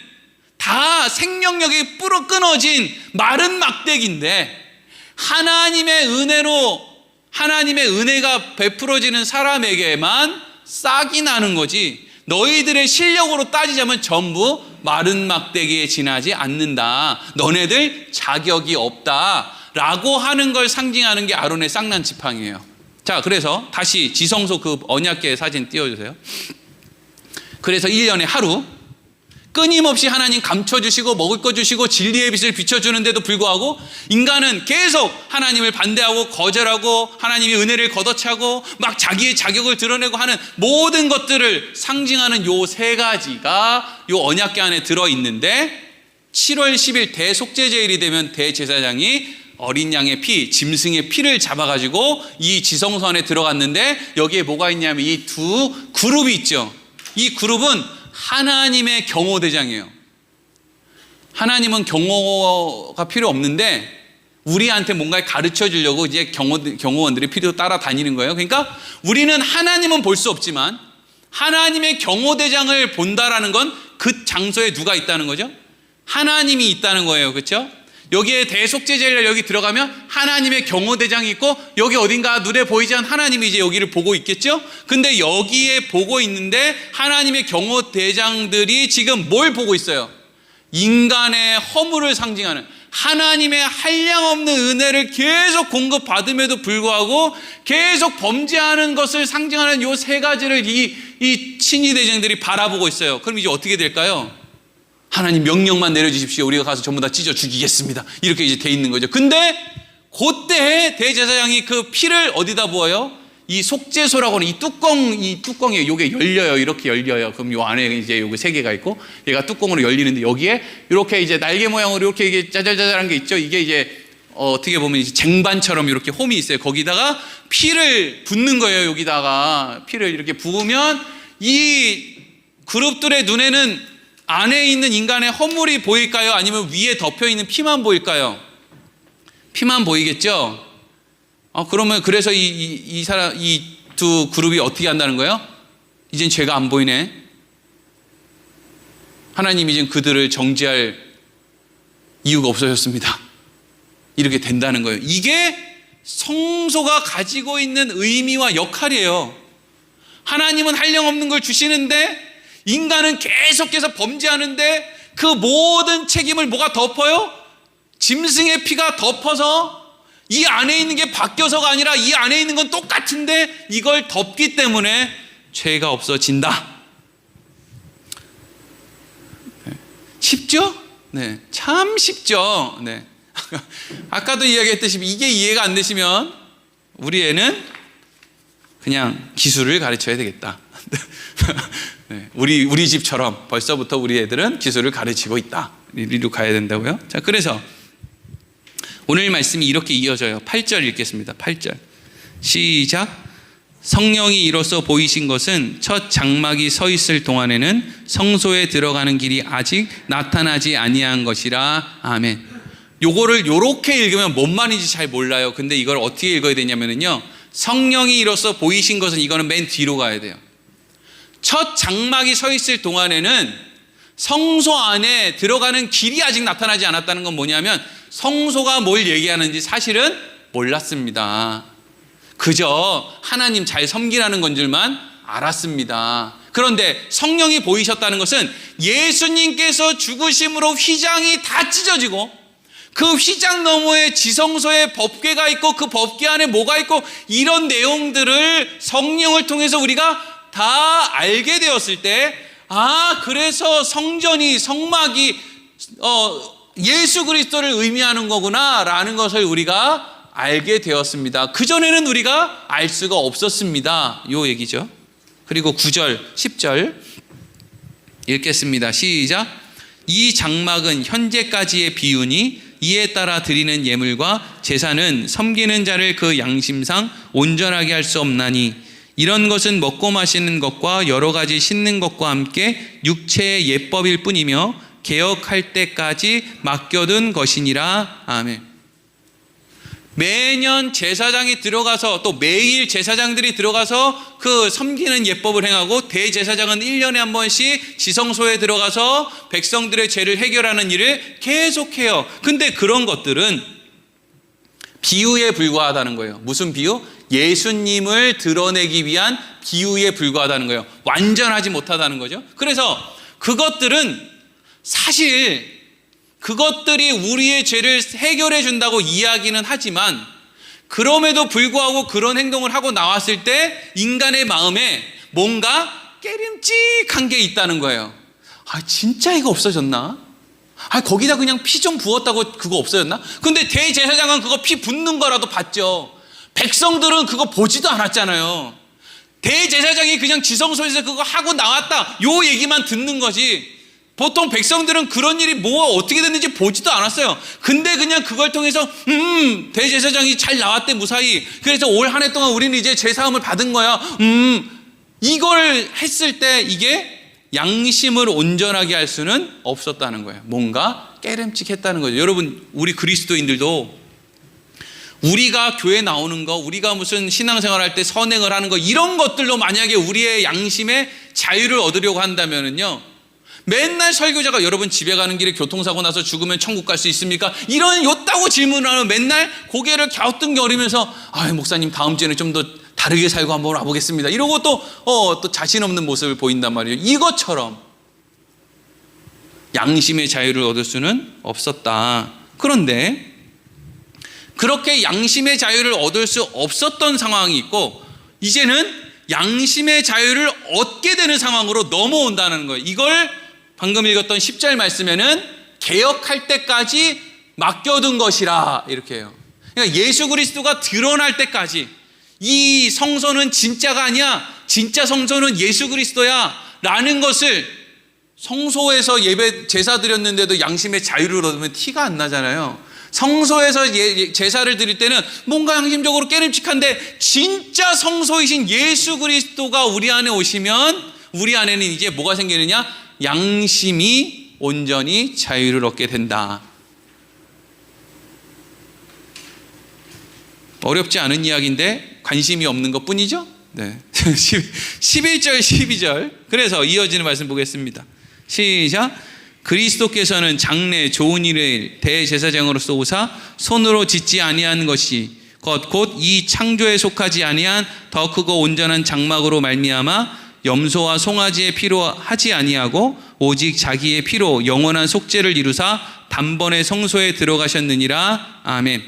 다 생명력이 뿌러 끊어진 마른 막대기인데 하나님의 은혜로, 하나님의 은혜가 베풀어지는 사람에게만 싹이 나는 거지, 너희들의 실력으로 따지자면 전부 마른 막대기에 지나지 않는다. 너네들 자격이 없다. 라고 하는 걸 상징하는 게 아론의 쌍난 지팡이에요. 자, 그래서 다시 지성소 그 언약궤 사진 띄워주세요. 그래서 1년에 하루 끊임없이 하나님 감춰주시고 먹을 거 주시고 진리의 빛을 비춰주는데도 불구하고 인간은 계속 하나님을 반대하고 거절하고 하나님의 은혜를 걷어차고 막 자기의 자격을 드러내고 하는 모든 것들을 상징하는 요 세 가지가 요 언약궤 안에 들어있는데 7월 10일 대속죄제일이 되면 대제사장이 어린 양의 피, 짐승의 피를 잡아가지고 이 지성소 안에 들어갔는데 여기에 뭐가 있냐면 이 두 그룹이 있죠. 이 그룹은 하나님의 경호대장이에요. 하나님은 경호가 필요 없는데 우리한테 뭔가를 가르쳐 주려고 이제 경호원들이 필요 따라다니는 거예요. 그러니까 우리는 하나님은 볼 수 없지만 하나님의 경호대장을 본다라는 건 그 장소에 누가 있다는 거죠? 하나님이 있다는 거예요. 그렇죠? 여기에 대속죄제일 여기 들어가면 하나님의 경호대장이 있고 여기 어딘가 눈에 보이지 않는 하나님이 이제 여기를 보고 있겠죠? 근데 여기에 보고 있는데 하나님의 경호대장들이 지금 뭘 보고 있어요? 인간의 허물을 상징하는 하나님의 한량없는 은혜를 계속 공급받음에도 불구하고 계속 범죄하는 것을 상징하는 요 세 가지를 이 친위대장들이 바라보고 있어요. 그럼 이제 어떻게 될까요? 하나님 명령만 내려주십시오. 우리가 가서 전부 다 찢어 죽이겠습니다. 이렇게 이제 돼 있는 거죠. 근데 그때 대제사장이 그 피를 어디다 부어요? 이 속죄소라고 하는 이 뚜껑이 요게 열려요. 이렇게 열려요. 그럼 요 안에 이제 요게 세 개가 있고 얘가 뚜껑으로 열리는데 여기에 이렇게 이제 날개 모양으로 이렇게 이게 짜잘짜잘한 게 있죠. 이게 이제 어떻게 보면 이제 쟁반처럼 이렇게 홈이 있어요. 거기다가 피를 붓는 거예요. 여기다가 피를 이렇게 부으면 이 그룹들의 눈에는 안에 있는 인간의 허물이 보일까요? 아니면 위에 덮여 있는 피만 보일까요? 피만 보이겠죠? 그러면 그래서 이 두 그룹이 어떻게 한다는 거예요? 이젠 죄가 안 보이네. 하나님이 이제 그들을 정죄할 이유가 없어졌습니다. 이렇게 된다는 거예요. 이게 성소가 가지고 있는 의미와 역할이에요. 하나님은 한량없는 걸 주시는데 인간은 계속해서 범죄하는데 그 모든 책임을 뭐가 덮어요? 짐승의 피가 덮어서 이 안에 있는 게 바뀌어서가 아니라 이 안에 있는 건 똑같은데 이걸 덮기 때문에 죄가 없어진다. 쉽죠? 네, 참 쉽죠. 네. 아까도 이야기했듯이 이게 이해가 안 되시면 우리 애는 그냥 기술을 가르쳐야 되겠다. 네, 우리 집처럼 벌써부터 우리 애들은 기술을 가르치고 있다. 이리로 가야 된다고요. 자, 그래서 오늘 말씀이 이렇게 이어져요. 8절 읽겠습니다. 8절 시작. 성령이 이로써 보이신 것은 첫 장막이 서 있을 동안에는 성소에 들어가는 길이 아직 나타나지 아니한 것이라. 아멘. 요거를 요렇게 읽으면 뭔 말인지 잘 몰라요. 근데 이걸 어떻게 읽어야 되냐면요, 성령이 이로써 보이신 것은 이거는 맨 뒤로 가야 돼요. 첫 장막이 서 있을 동안에는 성소 안에 들어가는 길이 아직 나타나지 않았다는 건 뭐냐면 성소가 뭘 얘기하는지 사실은 몰랐습니다. 그저 하나님 잘 섬기라는 건 줄만 알았습니다. 그런데 성령이 보이셨다는 것은 예수님께서 죽으심으로 휘장이 다 찢어지고 그 휘장 너머에 지성소에 법궤가 있고 그 법궤 안에 뭐가 있고 이런 내용들을 성령을 통해서 우리가 다 알게 되었을 때, 그래서 성전이 성막이 예수 그리스도를 의미하는 거구나 라는 것을 우리가 알게 되었습니다. 그전에는 우리가 알 수가 없었습니다. 요 얘기죠. 그리고 9절 10절 읽겠습니다. 시작. 이 장막은 현재까지의 비유니 이에 따라 드리는 예물과 제사는 섬기는 자를 그 양심상 온전하게 할 수 없나니 이런 것은 먹고 마시는 것과 여러 가지 씻는 것과 함께 육체의 예법일 뿐이며 개혁할 때까지 맡겨둔 것이니라. 아멘. 매년 제사장이 들어가서 또 매일 제사장들이 들어가서 그 섬기는 예법을 행하고 대제사장은 1년에 한 번씩 지성소에 들어가서 백성들의 죄를 해결하는 일을 계속해요. 근데 그런 것들은 비유에 불과하다는 거예요. 무슨 비유? 예수님을 드러내기 위한 비유에 불과하다는 거예요. 완전하지 못하다는 거죠. 그래서 그것들은 사실 그것들이 우리의 죄를 해결해 준다고 이야기는 하지만 그럼에도 불구하고 그런 행동을 하고 나왔을 때 인간의 마음에 뭔가 깨림칙한 게 있다는 거예요. 진짜 이거 없어졌나? 거기다 그냥 피 좀 부었다고 그거 없어졌나? 근데 대제사장은 그거 피 붓는 거라도 봤죠. 백성들은 그거 보지도 않았잖아요. 대제사장이 그냥 지성소에서 그거 하고 나왔다, 요 얘기만 듣는 거지. 보통 백성들은 그런 일이 뭐가 어떻게 됐는지 보지도 않았어요. 근데 그냥 그걸 통해서 대제사장이 잘 나왔대 무사히. 그래서 올 한 해 동안 우리는 이제 제사함을 받은 거야. 이걸 했을 때 이게 양심을 온전하게 할 수는 없었다는 거예요. 뭔가 깨름칙했다는 거죠. 여러분, 우리 그리스도인들도 우리가 교회 나오는 거, 우리가 무슨 신앙생활 할 때 선행을 하는 거, 이런 것들로 만약에 우리의 양심의 자유를 얻으려고 한다면은요, 맨날 설교자가 여러분 집에 가는 길에 교통사고 나서 죽으면 천국 갈 수 있습니까? 이런 요따고 질문을 하면 맨날 고개를 갸우뚱거리면서 목사님 다음 주에는 좀 더 다르게 살고 한번 와보겠습니다. 이러고 또 자신 없는 모습을 보인단 말이에요. 이것처럼 양심의 자유를 얻을 수는 없었다. 그런데 그렇게 양심의 자유를 얻을 수 없었던 상황이 있고 이제는 양심의 자유를 얻게 되는 상황으로 넘어온다는 거예요. 이걸 방금 읽었던 10절 말씀에는 개혁할 때까지 맡겨둔 것이라 이렇게 해요. 그러니까 예수 그리스도가 드러날 때까지 이 성소는 진짜가 아니야, 진짜 성소는 예수 그리스도야 라는 것을, 성소에서 예배 제사 드렸는데도 양심의 자유를 얻으면 티가 안 나잖아요. 성소에서 제사를 드릴 때는 뭔가 양심적으로 깨름칙한데 진짜 성소이신 예수 그리스도가 우리 안에 오시면 우리 안에는 이제 뭐가 생기느냐? 양심이 온전히 자유를 얻게 된다. 어렵지 않은 이야기인데 관심이 없는 것 뿐이죠. 네. 11절 12절 그래서 이어지는 말씀 보겠습니다. 시작. 그리스도께서는 장래 좋은 일을 대제사장으로서 오사 손으로 짓지 아니한 것이 곧 이 창조에 속하지 아니한 더 크고 온전한 장막으로 말미암아 염소와 송아지의 피로 하지 아니하고 오직 자기의 피로 영원한 속죄를 이루사 단번에 성소에 들어가셨느니라. 아멘.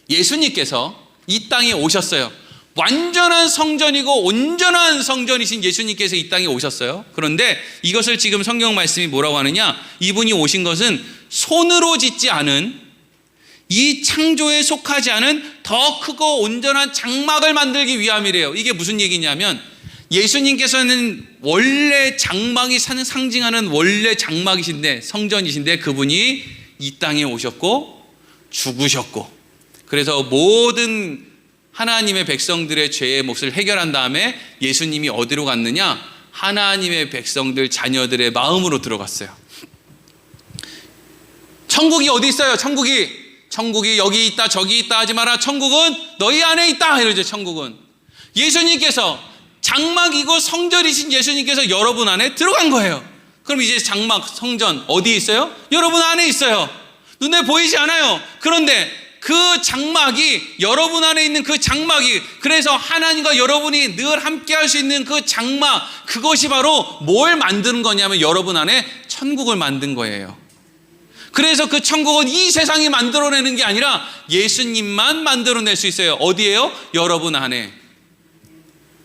예수님께서 이 땅에 오셨어요. 완전한 성전이고 온전한 성전이신 예수님께서 이 땅에 오셨어요. 그런데 이것을 지금 성경 말씀이 뭐라고 하느냐? 이분이 오신 것은 손으로 짓지 않은, 이 창조에 속하지 않은 더 크고 온전한 장막을 만들기 위함이래요. 이게 무슨 얘기냐면 예수님께서는 원래 장막이 상징하는 원래 장막이신데, 성전이신데 그분이 이 땅에 오셨고 죽으셨고, 그래서 모든 하나님의 백성들의 죄의 몫을 해결한 다음에 예수님이 어디로 갔느냐? 하나님의 백성들 자녀들의 마음으로 들어갔어요. 천국이 어디 있어요? 천국이 여기 있다 저기 있다 하지 마라. 천국은 너희 안에 있다 이러죠. 천국은 예수님께서 장막이고 성전이신 예수님께서 여러분 안에 들어간 거예요. 그럼 이제 장막, 성전 어디 있어요? 여러분 안에 있어요. 눈에 보이지 않아요. 그런데 그 장막이, 여러분 안에 있는 그 장막이, 그래서 하나님과 여러분이 늘 함께 할 수 있는 그 장막, 그것이 바로 뭘 만드는 거냐면 여러분 안에 천국을 만든 거예요. 그래서 그 천국은 이 세상이 만들어내는 게 아니라 예수님만 만들어낼 수 있어요. 어디예요? 여러분 안에.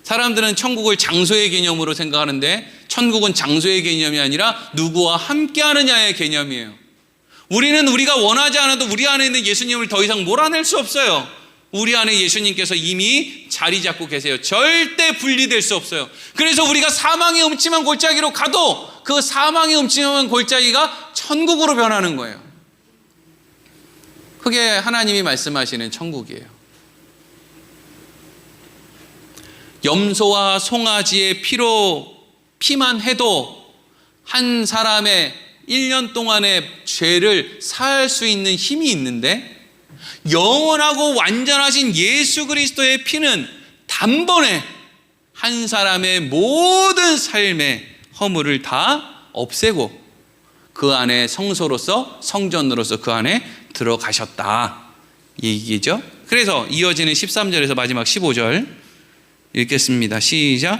사람들은 천국을 장소의 개념으로 생각하는데 천국은 장소의 개념이 아니라 누구와 함께 하느냐의 개념이에요. 우리는 우리가 원하지 않아도 우리 안에 있는 예수님을 더 이상 몰아낼 수 없어요. 우리 안에 예수님께서 이미 자리 잡고 계세요. 절대 분리될 수 없어요. 그래서 우리가 사망의 음침한 골짜기로 가도 그 사망의 음침한 골짜기가 천국으로 변하는 거예요. 그게 하나님이 말씀하시는 천국이에요. 염소와 송아지의 피만 해도 한 사람의 1년 동안의 죄를 사할 수 있는 힘이 있는데, 영원하고 완전하신 예수 그리스도의 피는 단번에 한 사람의 모든 삶의 허물을 다 없애고 그 안에 성소로서, 성전으로서 그 안에 들어가셨다 이 얘기죠. 그래서 이어지는 13절에서 마지막 15절 읽겠습니다. 시작.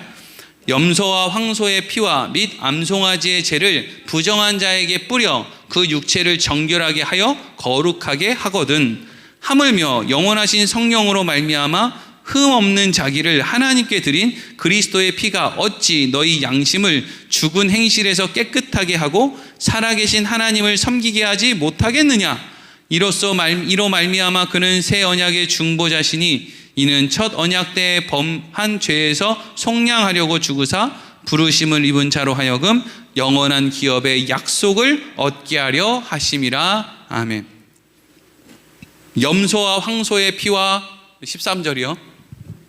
염소와 황소의 피와 및 암송아지의 죄를 부정한 자에게 뿌려 그 육체를 정결하게 하여 거룩하게 하거든. 하물며 영원하신 성령으로 말미암아 흠 없는 자기를 하나님께 드린 그리스도의 피가 어찌 너희 양심을 죽은 행실에서 깨끗하게 하고 살아계신 하나님을 섬기게 하지 못하겠느냐. 이로 말미암아 그는 새 언약의 중보자시니 이는 첫 언약 때 범한 죄에서 속량하려고 죽으사 부르심을 입은 자로 하여금 영원한 기업의 약속을 얻게 하려 하심이라. 아멘. 염소와 황소의 피와 13절이요.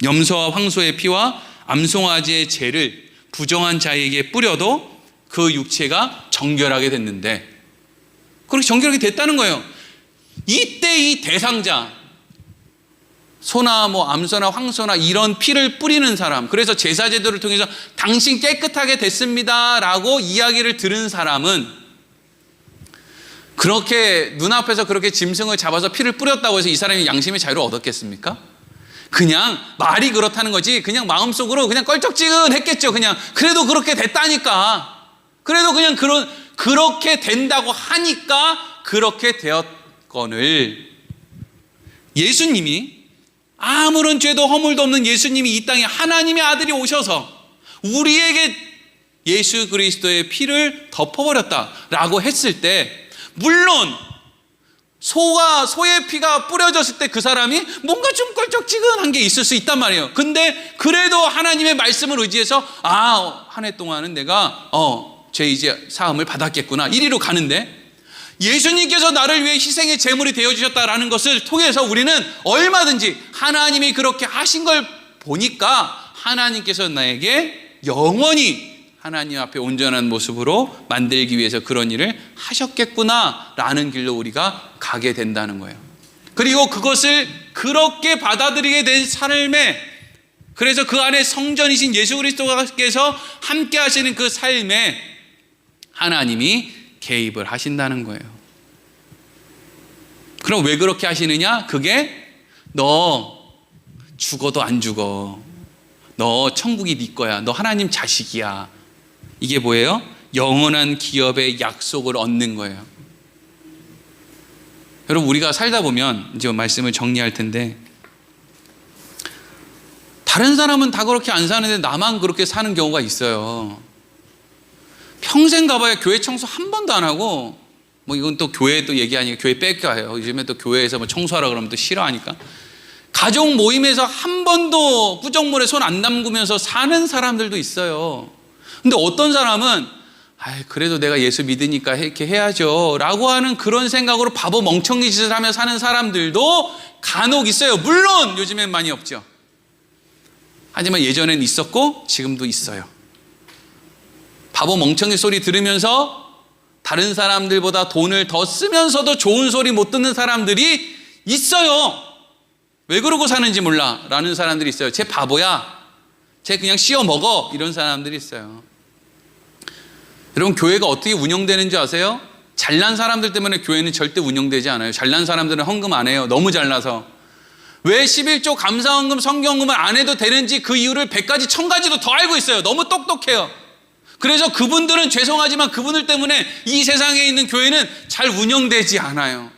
염소와 황소의 피와 암송아지의 죄를 부정한 자에게 뿌려도 그 육체가 정결하게 됐는데, 그렇게 정결하게 됐다는 거예요. 이때 이 대상자, 소나 암소나 황소나 이런 피를 뿌리는 사람, 그래서 제사제도를 통해서 당신 깨끗하게 됐습니다 라고 이야기를 들은 사람은 그렇게 눈앞에서 그렇게 짐승을 잡아서 피를 뿌렸다고 해서 이 사람이 양심의 자유를 얻었겠습니까? 그냥 말이 그렇다는 거지, 그냥 마음속으로 그냥 껄쩍지근했겠죠. 그냥 그래도 그렇게 됐다니까, 그래도 그냥 그렇게 된다고 하니까 그렇게 되었거늘, 예수님이, 아무런 죄도 허물도 없는 예수님이 이 땅에 하나님의 아들이 오셔서 우리에게 예수 그리스도의 피를 덮어버렸다라고 했을 때, 물론 소의 피가 뿌려졌을 때 그 사람이 뭔가 좀 껄쩍지근한 게 있을 수 있단 말이에요. 근데 그래도 하나님의 말씀을 의지해서 한 해 동안은 내가 죄 이제 사함을 받았겠구나, 이리로 가는데, 예수님께서 나를 위해 희생의 제물이 되어주셨다라는 것을 통해서 우리는 얼마든지 하나님이 그렇게 하신 걸 보니까 하나님께서 나에게 영원히 하나님 앞에 온전한 모습으로 만들기 위해서 그런 일을 하셨겠구나라는 길로 우리가 가게 된다는 거예요. 그리고 그것을 그렇게 받아들이게 된 삶에, 그래서 그 안에 성전이신 예수 그리스도께서 함께 하시는 그 삶에 하나님이 개입을 하신다는 거예요. 그럼 왜 그렇게 하시느냐? 그게 너 죽어도 안 죽어, 너 천국이 네 거야, 너 하나님 자식이야, 이게 뭐예요? 영원한 기업의 약속을 얻는 거예요. 여러분, 우리가 살다 보면 이제 말씀을 정리할 텐데, 다른 사람은 다 그렇게 안 사는데 나만 그렇게 사는 경우가 있어요. 평생 가봐야 교회 청소 한 번도 안 하고, 이건 또 교회 또 얘기하니까 교회 뺏겨요. 요즘에 또 교회에서 청소하라 그러면 또 싫어하니까. 가족 모임에서 한 번도 부정물에 손 안 담그면서 사는 사람들도 있어요. 근데 어떤 사람은 그래도 내가 예수 믿으니까 이렇게 해야죠 라고 하는 그런 생각으로 바보 멍청이 짓을 하며 사는 사람들도 간혹 있어요. 물론 요즘엔 많이 없죠. 하지만 예전엔 있었고 지금도 있어요. 바보 멍청이 소리 들으면서 다른 사람들보다 돈을 더 쓰면서도 좋은 소리 못 듣는 사람들이 있어요. 왜 그러고 사는지 몰라 라는 사람들이 있어요. 쟤 바보야, 쟤 그냥 씌워 먹어, 이런 사람들이 있어요. 여러분, 교회가 어떻게 운영되는 줄 아세요? 잘난 사람들 때문에 교회는 절대 운영되지 않아요. 잘난 사람들은 헌금 안 해요. 너무 잘나서. 왜 11조 감사헌금 성경금을 안 해도 되는지 그 이유를 100가지 1000가지도 더 알고 있어요. 너무 똑똑해요. 그래서 그분들은 죄송하지만 그분들 때문에 이 세상에 있는 교회는 잘 운영되지 않아요.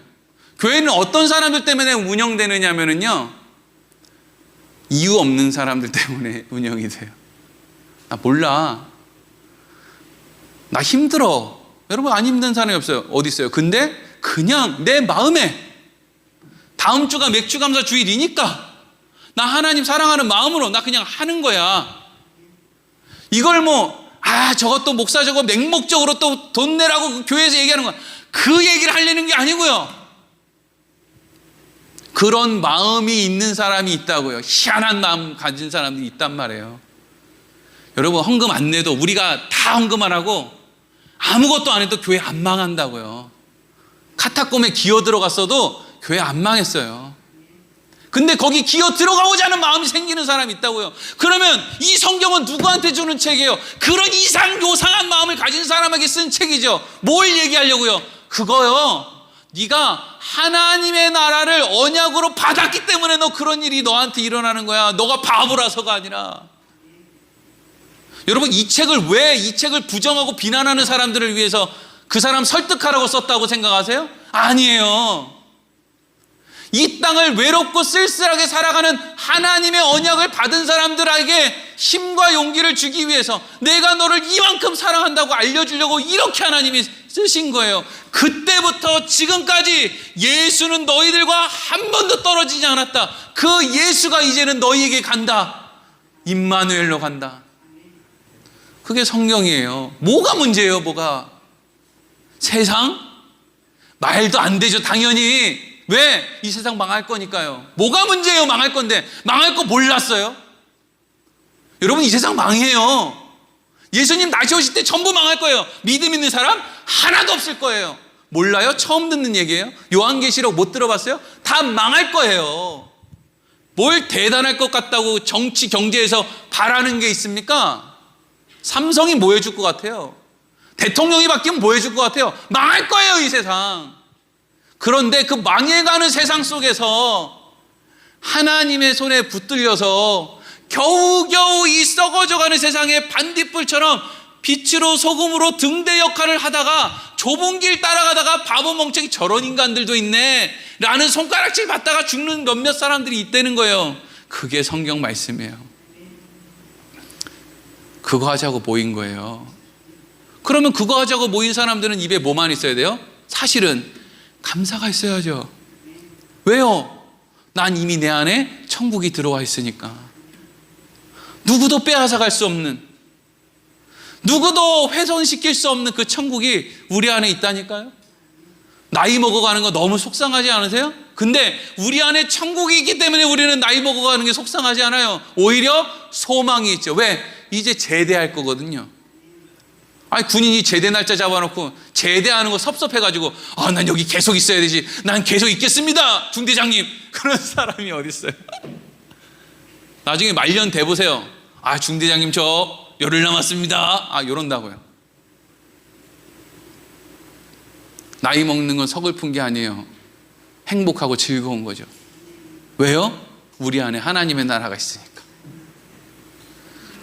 교회는 어떤 사람들 때문에 운영되느냐면요, 이유 없는 사람들 때문에 운영이 돼요. 나 몰라, 나 힘들어. 여러분, 안 힘든 사람이 없어요. 어디 있어요? 근데 그냥 내 마음에 다음 주가 맥주감사 주일이니까 나 하나님 사랑하는 마음으로 나 그냥 하는 거야. 이걸 저것도 목사 저거 맹목적으로 또 돈 내라고 교회에서 얘기하는 거야, 그 얘기를 하려는 게 아니고요. 그런 마음이 있는 사람이 있다고요. 희한한 마음 가진 사람들이 있단 말이에요. 여러분, 헌금 안 내도, 우리가 다 헌금 안 하고 아무것도 안 해도 교회 안 망한다고요. 카타콤에 기어 들어갔어도 교회 안 망했어요. 근데 거기 기어 들어가고자 하는 마음이 생기는 사람이 있다고요. 그러면 이 성경은 누구한테 주는 책이에요? 그런 요상한 마음을 가진 사람에게 쓴 책이죠. 뭘 얘기하려고요? 그거요, 네가 하나님의 나라를 언약으로 받았기 때문에 너 그런 일이 너한테 일어나는 거야. 너가 바보라서가 아니라. 여러분, 이 책을 왜 이 책을 부정하고 비난하는 사람들을 위해서 그 사람 설득하라고 썼다고 생각하세요? 아니에요. 이 땅을 외롭고 쓸쓸하게 살아가는 하나님의 언약을 받은 사람들에게 힘과 용기를 주기 위해서 내가 너를 이만큼 사랑한다고 알려주려고 이렇게 하나님이 쓰신 거예요. 그때부터 지금까지 예수는 너희들과 한 번도 떨어지지 않았다. 그 예수가 이제는 너희에게 간다. 임마누엘로 간다. 그게 성경이에요. 뭐가 문제예요, 뭐가? 세상? 말도 안 되죠, 당연히. 왜? 이 세상 망할 거니까요. 뭐가 문제예요? 망할 건데. 망할 거 몰랐어요? 여러분, 이 세상 망해요. 예수님 다시 오실 때 전부 망할 거예요. 믿음 있는 사람 하나도 없을 거예요. 몰라요? 처음 듣는 얘기예요. 요한계시록 못 들어봤어요? 다 망할 거예요. 뭘 대단할 것 같다고 정치 경제에서 바라는 게 있습니까? 삼성이 뭐 해줄 것 같아요? 대통령이 바뀌면 뭐 해줄 것 같아요? 망할 거예요, 이 세상. 그런데 그 망해가는 세상 속에서 하나님의 손에 붙들려서 겨우겨우 이 썩어져가는 세상의 반딧불처럼 빛으로 소금으로 등대 역할을 하다가 좁은 길 따라가다가 바보 멍청이 저런 인간들도 있네 라는 손가락질 받다가 죽는 몇몇 사람들이 있다는 거예요. 그게 성경 말씀이에요. 그거 하자고 모인 거예요. 그러면 그거 하자고 모인 사람들은 입에 뭐만 있어야 돼요? 사실은 감사가 있어야죠. 왜요? 난 이미 내 안에 천국이 들어와 있으니까. 누구도 빼앗아갈 수 없는, 누구도 훼손시킬 수 없는 그 천국이 우리 안에 있다니까요. 나이 먹어가는 거 너무 속상하지 않으세요? 근데 우리 안에 천국이 있기 때문에 우리는 나이 먹어가는 게 속상하지 않아요. 오히려 소망이 있죠. 왜? 이제 제대할 거거든요. 아니, 군인이 제대 날짜 잡아놓고 제대하는 거 섭섭해가지고 난 여기 계속 있어야 되지, 난 계속 있겠습니다 중대장님, 그런 사람이 어디 있어요? 나중에 말년 돼보세요. 중대장님 저 열흘 남았습니다. 이런다고요. 나이 먹는 건 서글픈 게 아니에요. 행복하고 즐거운 거죠. 왜요? 우리 안에 하나님의 나라가 있으니까.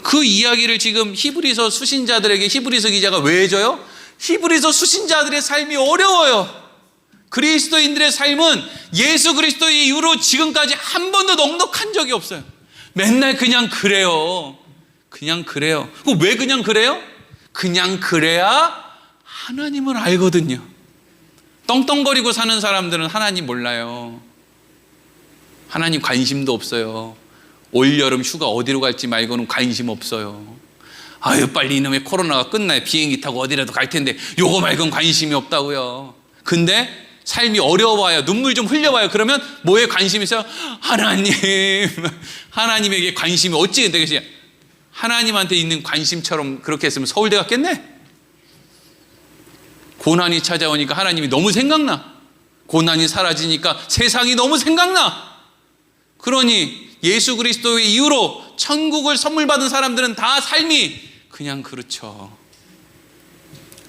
그 이야기를 지금 히브리서 수신자들에게 히브리서 기자가 왜 해줘요? 히브리서 수신자들의 삶이 어려워요. 그리스도인들의 삶은 예수 그리스도의 이후로 지금까지 한 번도 넉넉한 적이 없어요. 맨날 그냥 그래요. 그냥 그래요. 왜 그냥 그래요? 그냥 그래야 하나님을 알거든요. 떵떵거리고 사는 사람들은 하나님 몰라요. 하나님 관심도 없어요. 올여름 휴가 어디로 갈지 말고는 관심 없어요. 빨리 이놈의 코로나가 끝나야 비행기 타고 어디라도 갈 텐데 요거 말고는 관심이 없다고요. 근데 삶이 어려워요. 눈물 좀 흘려봐요. 그러면 뭐에 관심이 있어요? 하나님. 하나님에게 관심이 어찌 되겠어요? 하나님한테 있는 관심처럼 그렇게 했으면 서울대 갔겠네? 고난이 찾아오니까 하나님이 너무 생각나. 고난이 사라지니까 세상이 너무 생각나. 그러니 예수 그리스도의 이후로 천국을 선물 받은 사람들은 다 삶이 그냥 그렇죠.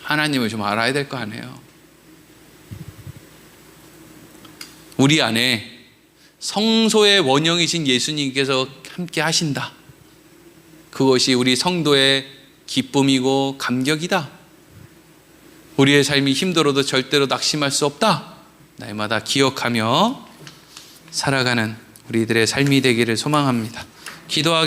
하나님을 좀 알아야 될 거 아니에요. 우리 안에 성소의 원형이신 예수님께서 함께 하신다. 그것이 우리 성도의 기쁨이고 감격이다. 우리의 삶이 힘들어도 절대로 낙심할 수 없다. 날마다 기억하며 살아가는 우리들의 삶이 되기를 소망합니다. 기도하기